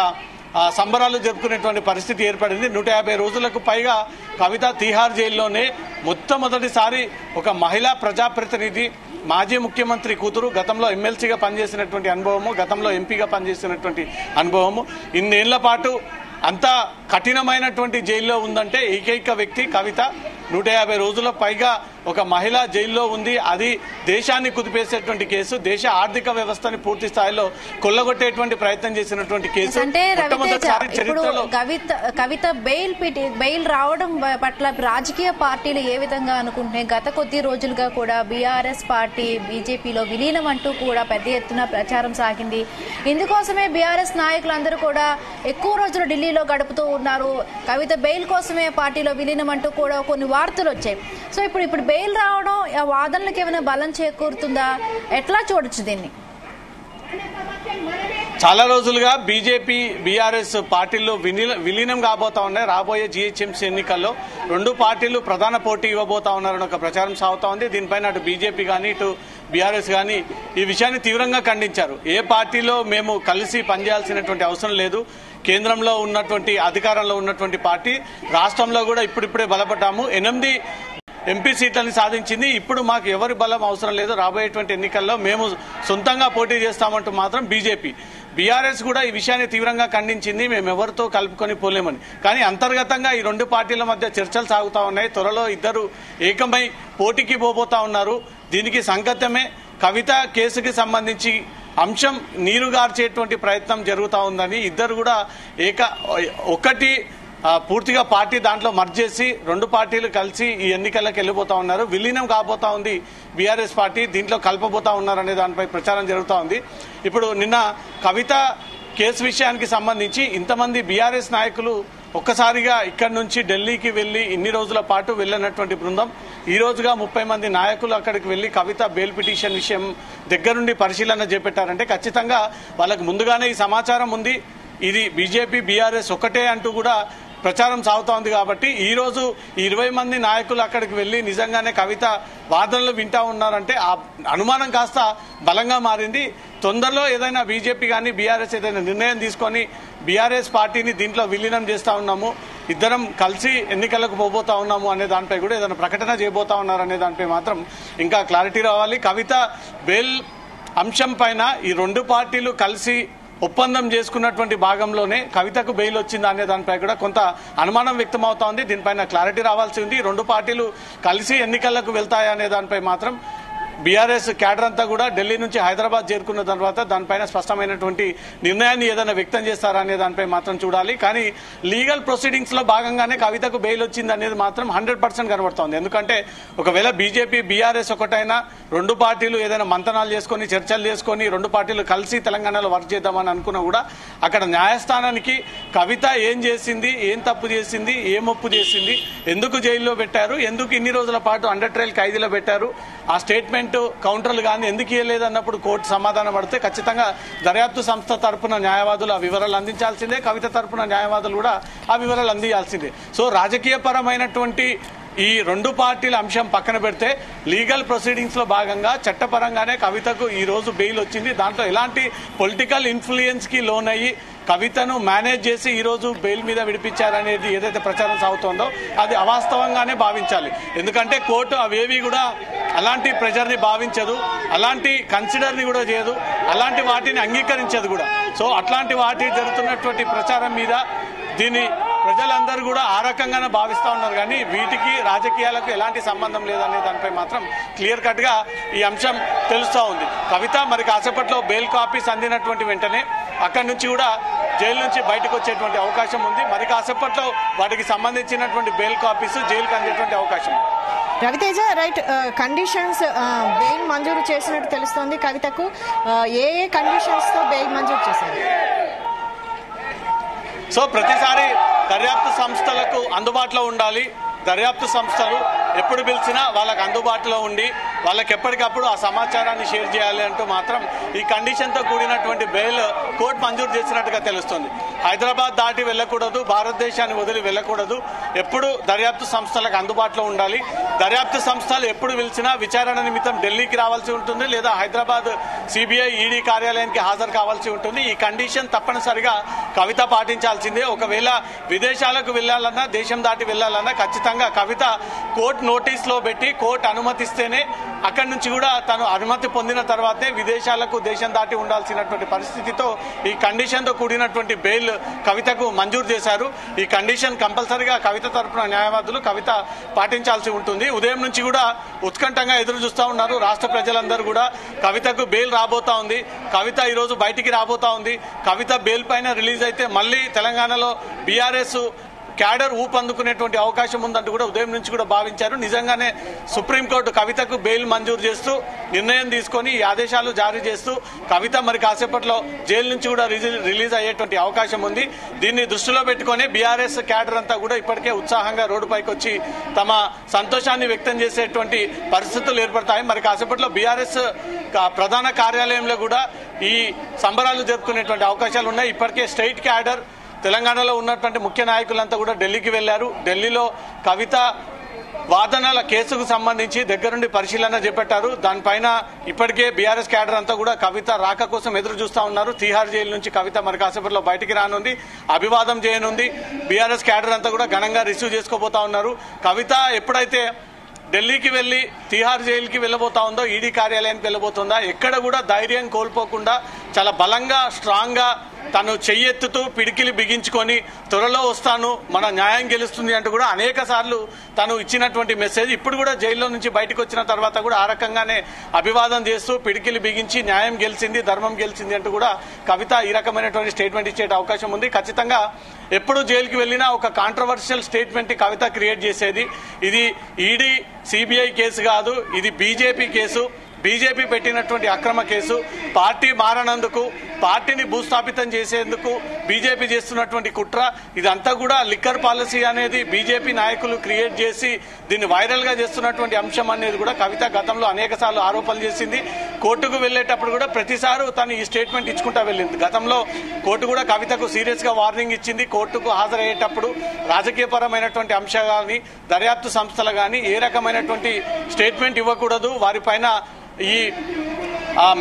సంబరాలు జరుపుకునేటువంటి పరిస్థితి ఏర్పడింది. 150 రోజులకు పైగా కవిత తీహార్ జైల్లోనే మొట్టమొదటిసారి ఒక మహిళా ప్రజాప్రతినిధి, మాజీ ముఖ్యమంత్రి కూతురు, గతంలో ఎమ్మెల్సీగా పనిచేసినటువంటి అనుభవము, గతంలో ఎంపీగా పనిచేసినటువంటి అనుభవము, ఇన్నేళ్ల పాటు అంత కఠినమైనటువంటి జైల్లో ఉందంటే ఏకైక వ్యక్తి కవిత. 150 రోజుల పైగా ఒక మహిళ జైల్లో ఉంది. అది దేశాన్ని కుదిపేసేటువంటి కేసు, దేశ ఆర్థిక వ్యవస్థని పూర్తి స్థాయిలో కొల్లగొట్టేటువంటి ప్రయత్నం చేసినటువంటి కేసు. కవిత బెయిల్ రావడం పట్ల రాజకీయ పార్టీలు ఏ విధంగా అనుకుంటున్నాయి? గత కొద్ది రోజులుగా కూడా బీఆర్ఎస్ పార్టీ బీజేపీలో విలీనం అంటూ కూడా పెద్ద ఎత్తున ప్రచారం సాగింది. ఇందుకోసమే బీఆర్ఎస్ నాయకులందరూ కూడా ఎక్కువ రోజులు ఢిల్లీలో గడుపుతూ ఉన్నారు. కవిత బెయిల్ కోసమే పార్టీలో విలీనం అంటూ కూడా కొన్ని వార్తలు వచ్చాయి. సో ఇప్పుడు బెయిల్ రావడం ఆ వాదనలకు ఏమైనా బలం చేకూరుతుందా? ఎట్లా చూడొచ్చు దీన్ని? చాలా రోజులుగా బీజేపీ బీఆర్ఎస్ పార్టీల్లో విలీనం కాబోతా ఉన్నాయి. రాబోయే జీహెచ్ఎంసీ ఎన్నికల్లో రెండు పార్టీలు ప్రధాన పోటీ ఇవ్వబోతా ఉన్నారని ఒక ప్రచారం సాగుతా ఉంది. దీనిపైన అటు బీజేపీ కానీ ఇటు బీఆర్ఎస్ కానీ ఈ విషయాన్ని తీవ్రంగా ఖండించారు. ఏ పార్టీలో మేము కలిసి పనిచేయాల్సినటువంటి అవసరం లేదు. కేంద్రంలో ఉన్నటువంటి అధికారంలో ఉన్నటువంటి పార్టీ రాష్ట్రంలో కూడా ఇప్పుడిప్పుడే బలపడ్డాము. 8 ఎంపీ సీట్లను సాధించింది. ఇప్పుడు మాకు ఎవరి బలం అవసరం లేదు. రాబోయేటువంటి ఎన్నికల్లో మేము సొంతంగా పోటీ చేస్తామంటూ మాత్రం బీజేపీ, బీఆర్ఎస్ కూడా ఈ విషయాన్ని తీవ్రంగా ఖండించింది. మేము ఎవరితో కలుపుకొని పోలేమని. కానీ అంతర్గతంగా ఈ రెండు పార్టీల మధ్య చర్చలు సాగుతా ఉన్నాయి. త్వరలో ఇద్దరు ఏకమై పోటీకి పోబోతా ఉన్నారు. దీనికి సంకేతమే కవిత కేసుకి సంబంధించి అంశం నీరుగార్చేటువంటి ప్రయత్నం జరుగుతూ ఉందని ఇద్దరు కూడా ఒకటి పూర్తిగా పార్టీ దాంట్లో మర్జ్ చేసి రెండు పార్టీలు కలిసి ఈ ఎన్నికలకు వెళ్ళిపోతా ఉన్నారు. విలీనం కాబోతా ఉంది బీఆర్ఎస్ పార్టీ, దీంట్లో కలపబోతా ఉన్నారనే దానిపై ప్రచారం జరుగుతూ ఉంది. ఇప్పుడు నిన్న కవిత కేసు విషయానికి సంబంధించి ఇంతమంది బీఆర్ఎస్ నాయకులు ఒక్కసారిగా ఇక్కడి నుంచి ఢిల్లీకి వెళ్లి ఇన్ని రోజుల పాటు వెళ్లినటువంటి బృందం ఈ రోజుగా 30 మంది నాయకులు అక్కడికి వెళ్లి కవిత బెయిల్ పిటిషన్ విషయం దగ్గరుండి పరిశీలన చేపట్టారంటే ఖచ్చితంగా వాళ్ళకు ముందుగానే ఈ సమాచారం ఉంది. ఇది బీజేపీ బీఆర్ఎస్ ఒకటే అంటూ కూడా ప్రచారం సాగుతా ఉంది. కాబట్టి ఈ రోజు 20 మంది నాయకులు అక్కడికి వెళ్లి నిజంగానే కవిత వాదనలు వింటా ఉన్నారంటే ఆ అనుమానం కాస్త బలంగా మారింది. తొందరలో ఏదైనా బీజేపీ కానీ బీఆర్ఎస్ ఏదైనా నిర్ణయం తీసుకొని బీఆర్ఎస్ పార్టీని దీంట్లో విలీనం చేస్తా ఉన్నాము, ఇద్దరం కలిసి ఎన్నికలకు పోబోతా ఉన్నాము అనే దానిపై కూడా ఏదైనా ప్రకటన చేయబోతా ఉన్నారనే దానిపై మాత్రం ఇంకా క్లారిటీ రావాలి. కవిత బెయిల్ అంశం పైన ఈ రెండు పార్టీలు కలిసి ఒప్పందం చేసుకున్నటువంటి భాగంలోనే కవితకు బెయిల్ వచ్చిందా అనే దానిపై కూడా కొంత అనుమానం వ్యక్తమవుతా ఉంది. దీనిపైన క్లారిటీ రావాల్సి ఉంది. రెండు పార్టీలు కలిసి ఎన్నికలకు వెళ్తాయా అనే దానిపై మాత్రం బీఆర్ఎస్ క్యాడర్ అంతా కూడా ఢిల్లీ నుంచి హైదరాబాద్ చేరుకున్న తర్వాత దానిపైన స్పష్టమైనటువంటి నిర్ణయాన్ని ఏదైనా వ్యక్తం చేస్తారా అనే దానిపై మాత్రం చూడాలి. కానీ లీగల్ ప్రొసీడింగ్స్ లో భాగంగానే కవితకు బెయిల్ వచ్చింది అనేది మాత్రం 100% కనబడుతోంది. ఎందుకంటే ఒకవేళ బీజేపీ బీఆర్ఎస్ ఒకటైనా రెండు పార్టీలు ఏదైనా మంతనాలు చేసుకుని చర్చలు చేసుకుని రెండు పార్టీలు కలిసి తెలంగాణలో వర్క్ చేద్దామని అనుకున్నా కూడా అక్కడ న్యాయస్థానానికి కవిత ఏం చేసింది, ఏం తప్పు చేసింది, ఏం ఒప్పు చేసింది, ఎందుకు జైల్లో పెట్టారు, ఎందుకు ఇన్ని రోజుల పాటు అండర్ ట్రయల్ ఖైదీలో పెట్టారు, ఆ స్టేట్మెంట్ కౌంటర్లు కానీ ఎందుకు ఇవ్వలేదు అన్నప్పుడు కోర్టు సమాధానం పడితే ఖచ్చితంగా దర్యాప్తు సంస్థ తరపున న్యాయవాదులు ఆ వివరాలు అందించాల్సిందే, కవిత తరపున న్యాయవాదులు కూడా ఆ వివరాలు అందించాల్సిందే. సో రాజకీయ పరమైనటువంటి ఈ రెండు పార్టీల అంశం పక్కన పెడితే లీగల్ ప్రొసీడింగ్స్ లో భాగంగా చట్టపరంగానే కవితకు ఈ రోజు బెయిల్ వచ్చింది. దాంట్లో ఎలాంటి పొలిటికల్ ఇన్ఫ్లుయెన్స్ కి లోనయ్యి కవితను మేనేజ్ చేసి ఈ రోజు బెయిల్ మీద విడిపించారనేది ఏదైతే ప్రచారం సాగుతోందో అది అవాస్తవంగానే భావించాలి. ఎందుకంటే కోర్టు అవేవి కూడా అలాంటి ప్రెజర్ ని భావించదు, అలాంటి కన్సిడర్ ని కూడా చేయదు, అలాంటి వాటిని అంగీకరించదు కూడా. సో అట్లాంటి వాటి జరుగుతున్నటువంటి ప్రచారం మీద దీన్ని ప్రజలందరూ కూడా ఆ రకంగానే భావిస్తా ఉన్నారు. కానీ వీటికి రాజకీయాలకు ఎలాంటి సంబంధం లేదనే దానిపై మాత్రం క్లియర్ కట్ గా ఈ అంశం తెలుస్తా ఉంది. కవిత మరి కాసేపట్లో బెయిల్ కాపీస్ అందినటువంటి వెంటనే అక్కడి నుంచి కూడా జైలు నుంచి బయటకు వచ్చేటువంటి అవకాశం ఉంది. మరి కాసేపట్లో వాటికి సంబంధించినటువంటి బెయిల్ కాపీస్ జైలుకి అందేటువంటి అవకాశం ఉంది. రవితేజ, రైట్, కండిషన్స్ బెయిల్ మంజూరు చేసినట్టు తెలుస్తోంది. కవితకు ఏ కండిషన్స్ తో బెయిల్ మంజూరు చేశారు? సో ప్రతిసారి దర్యాప్తు సంస్థలకు అందుబాటులో ఉండాలి. దర్యాప్తు సంస్థలు ఎప్పుడు పిలిచినా వాళ్ళకి అందుబాటులో ఉండి వాళ్ళకి ఎప్పటికప్పుడు ఆ సమాచారాన్ని షేర్ చేయాలి అంటూ మాత్రం ఈ కండిషన్తో కూడినటువంటి బెయిల్ కోర్టు మంజూరు చేసినట్టుగా తెలుస్తుంది. హైదరాబాద్ దాటి వెళ్ళకూడదు, భారతదేశాన్ని వదిలి వెళ్ళకూడదు, ఎప్పుడు దర్యాప్తు సంస్థలకు అందుబాటులో ఉండాలి. దర్యాప్తు సంస్థలు ఎప్పుడు పిలిచినా విచారణ నిమిత్తం ఢిల్లీకి రావాల్సి ఉంటుంది, లేదా హైదరాబాద్ సిబిఐ ఈడీ కార్యాలయానికి హాజరు కావాల్సి ఉంటుంది. ఈ కండిషన్ తప్పనిసరిగా కవిత పాటించాల్సిందే. ఒకవేళ విదేశాలకు వెళ్లాలన్నా, దేశం దాటి వెళ్లాలన్నా ఖచ్చితంగా కవిత కోర్టు నోటీస్ లో పెట్టి కోర్టు అనుమతిస్తేనే అక్కడి నుంచి కూడా తను అనుమతి పొందిన తర్వాతే విదేశాలకు దేశం దాటి ఉండాల్సినటువంటి పరిస్థితితో ఈ కండిషన్ తో కూడినటువంటి బెయిల్ కవితకు మంజూరు చేశారు. ఈ కండిషన్ కంపల్సరీగా కవిత తరపున న్యాయవాదులు కవిత పాటించాల్సి ఉంటుంది. ఉదయం నుంచి కూడా ఉత్కంఠంగా ఎదురు చూస్తా ఉన్నారు రాష్ట్ర ప్రజలందరూ కూడా. కవితకు బెయిల్ రాబోతా ఉంది, కవిత ఈ రోజు బయటికి రాబోతా ఉంది. కవిత బెయిల్ పైన రిలీజ్ అయితే మళ్ళీ తెలంగాణలో బీఆర్ఎస్ క్యాడర్ ఊపందుకునేటువంటి అవకాశం ఉందంటూ కూడా ఉదయం నుంచి కూడా భావించారు. నిజంగానే సుప్రీంకోర్టు కవితకు బెయిల్ మంజూరు చేస్తూ నిర్ణయం తీసుకొని ఈ ఆదేశాలు జారీ చేస్తూ కవిత మరి కాసేపట్లో జైలు నుంచి కూడా రిలీజ్ అయ్యేటువంటి అవకాశం ఉంది. దీన్ని దృష్టిలో పెట్టుకుని బీఆర్ఎస్ క్యాడర్ అంతా కూడా ఇప్పటికే ఉత్సాహంగా రోడ్డుపైకి వచ్చి తమ సంతోషాన్ని వ్యక్తం చేసేటువంటి పరిస్థితులు ఏర్పడతాయి. మరి కాసేపట్లో బీఆర్ఎస్ ప్రధాన కార్యాలయంలో కూడా ఈ సంబరాలు జరుపుకునేటువంటి అవకాశాలు ఉన్నాయి. ఇప్పటికే స్టేట్ క్యాడర్ తెలంగాణలో ఉన్నటువంటి ముఖ్య నాయకులంతా కూడా ఢిల్లీకి వెళ్లారు. ఢిల్లీలో కవిత వాదనల కేసుకు సంబంధించి దగ్గరుండి పరిశీలన చేపట్టారు. దానిపైన ఇప్పటికే బీఆర్ఎస్ క్యాడర్ అంతా కూడా కవిత రాక కోసం ఎదురు చూస్తా ఉన్నారు. తీహార్ జైలు నుంచి కవిత మరి కాసేపట్లో బయటికి రానుంది, అభివాదం చేయనుంది. బీఆర్ఎస్ క్యాడర్ అంతా కూడా ఘనంగా రిసీవ్ చేసుకోబోతా ఉన్నారు. కవిత ఎప్పుడైతే ఢిల్లీకి వెళ్లి తీహార్ జైలుకి వెళ్ళబోతా ఉందో, ఈడీ కార్యాలయానికి వెళ్ళబోతుందా, ఎక్కడ కూడా ధైర్యం కోల్పోకుండా చాలా బలంగా స్ట్రాంగ్ గా తను చెయ్యెత్తుతూ పిడికిలి బిగించుకొని త్వరలో వస్తాను, మన న్యాయం గెలుస్తుంది అంటూ కూడా అనేక సార్లు తను ఇచ్చినటువంటి మెసేజ్ ఇప్పుడు కూడా జైల్లో నుంచి బయటకు వచ్చిన తర్వాత కూడా ఆ రకంగానే అభివాదం చేస్తూ పిడికిలి బిగించి న్యాయం గెలిచింది, ధర్మం గెలిచింది అంటూ కూడా కవిత ఈ రకమైనటువంటి స్టేట్మెంట్ ఇచ్చే అవకాశం ఉంది. ఖచ్చితంగా ఎప్పుడు జైలుకి వెళ్ళినా ఒక కాంట్రవర్షియల్ స్టేట్మెంట్ కవిత క్రియేట్ చేసేది. ఇది ఈడీ సిబిఐ కేసు కాదు, ఇది బీజేపీ కేసు. బీజేపీ పెట్టినటువంటి అక్రమ కేసు, పార్టీ మారనందుకు, పార్టీని భూస్థాపితం చేసేందుకు బీజేపీ చేస్తున్నటువంటి కుట్ర, ఇదంతా కూడా లిక్కర్ పాలసీ అనేది బీజేపీ నాయకులు క్రియేట్ చేసి దీన్ని వైరల్ గా చేస్తున్నటువంటి అంశం అనేది కూడా కవిత గతంలో అనేక సార్లు ఆరోపణలు చేసింది. కోర్టుకు వెళ్లేటప్పుడు కూడా ప్రతిసారి తను ఈ స్టేట్మెంట్ ఇచ్చుకుంటా వెళ్ళింది. గతంలో కోర్టు కూడా కవితకు సీరియస్ గా వార్నింగ్ ఇచ్చింది. కోర్టుకు హాజరయ్యేటప్పుడు రాజకీయపరమైనటువంటి అంశాలు దర్యాప్తు సంస్థలు గాని ఏ రకమైనటువంటి స్టేట్మెంట్ ఇవ్వకూడదు, వారిపైన ఈ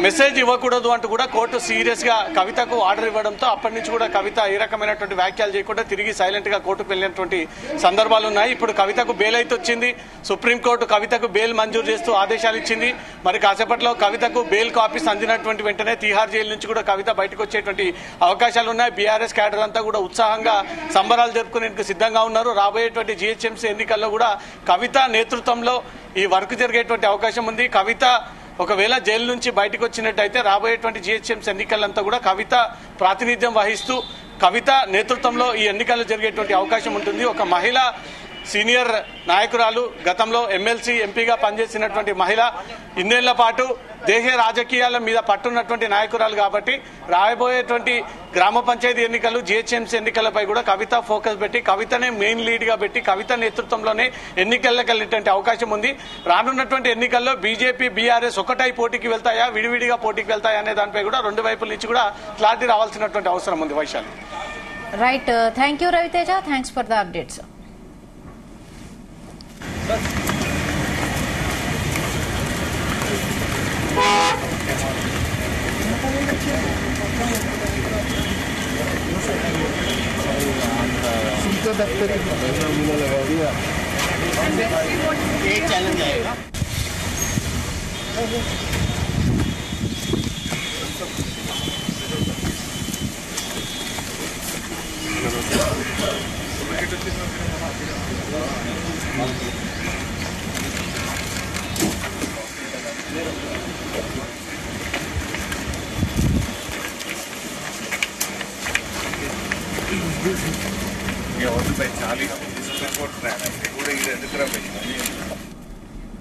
మెసేజ్ ఇవ్వకూడదు అంటూ కూడా కోర్టు సీరియస్ గా కవితకు ఆర్డర్ ఇవ్వడంతో అప్పటి నుంచి కూడా కవిత ఏ రకమైనటువంటి వ్యాఖ్యలు చేయకుండా తిరిగి సైలెంట్ గా కోర్టుకు వెళ్లినటువంటి సందర్భాలు ఉన్నాయి. ఇప్పుడు కవితకు బెయిల్ అయితే వచ్చింది. సుప్రీంకోర్టు కవితకు బెయిల్ మంజూరు చేస్తూ ఆదేశాలు ఇచ్చింది. మరి కాసేపట్లో కవితకు బెయిల్ కాపీస్ అందినటువంటి వెంటనే తీహార్ జైలు నుంచి కూడా కవిత బయటకు వచ్చేటువంటి అవకాశాలు ఉన్నాయి. బీఆర్ఎస్ క్యాడర్ అంతా కూడా ఉత్సాహంగా సంబరాలు జరుపుకునేందుకు సిద్ధంగా ఉన్నారు. రాబోయేటువంటి జీహెచ్ఎంసీ ఎన్నికల్లో కూడా కవిత నేతృత్వంలో ఈ వర్క్ జరిగేటువంటి అవకాశం ఉంది. కవిత ఒకవేళ జైలు నుంచి బయటకు వచ్చినట్టయితే రాబోయేటువంటి జీహెచ్ఎంసీ ఎన్నికలంతా కూడా కవిత ప్రాతినిధ్యం వహిస్తూ కవిత నేతృత్వంలో ఈ ఎన్నికలు జరిగేటువంటి అవకాశం ఉంటుంది. ఒక మహిళ సీనియర్ నాయకురాలు, గతంలో ఎమ్మెల్సీ ఎంపీగా పనిచేసినటువంటి మహిళ, ఇన్నేళ్ల పాటు దేశ రాజకీయాల మీద పట్టున్నటువంటి నాయకురాలు కాబట్టి రాబోయేటువంటి గ్రామ పంచాయతీ ఎన్నికలు, జీహెచ్ఎంసీ ఎన్నికలపై కూడా కవిత ఫోకస్ పెట్టి కవితనే మెయిన్ లీడ్ గా పెట్టి కవిత నేతృత్వంలోనే ఎన్నికలకు వెళ్ళేటువంటి అవకాశం ఉంది. రానున్నటువంటి ఎన్నికల్లో బీజేపీ, బీఆర్ఎస్ ఒకటై పోటీకి వెళ్తాయా, విడివిడిగా పోటీకి వెళ్తాయా అనే దానిపై కూడా రెండు వైపుల నుంచి కూడా క్లారిటీ రావాల్సినటువంటి అవసరం ఉంది. Vaishali. Right, thank you Raviteja, thanks for the updates. एक चैलेंज आएगा. ये और तो पहचान ली सुप्रीम कोर्ट है ना, ये पूरे इधर दिख रहा है.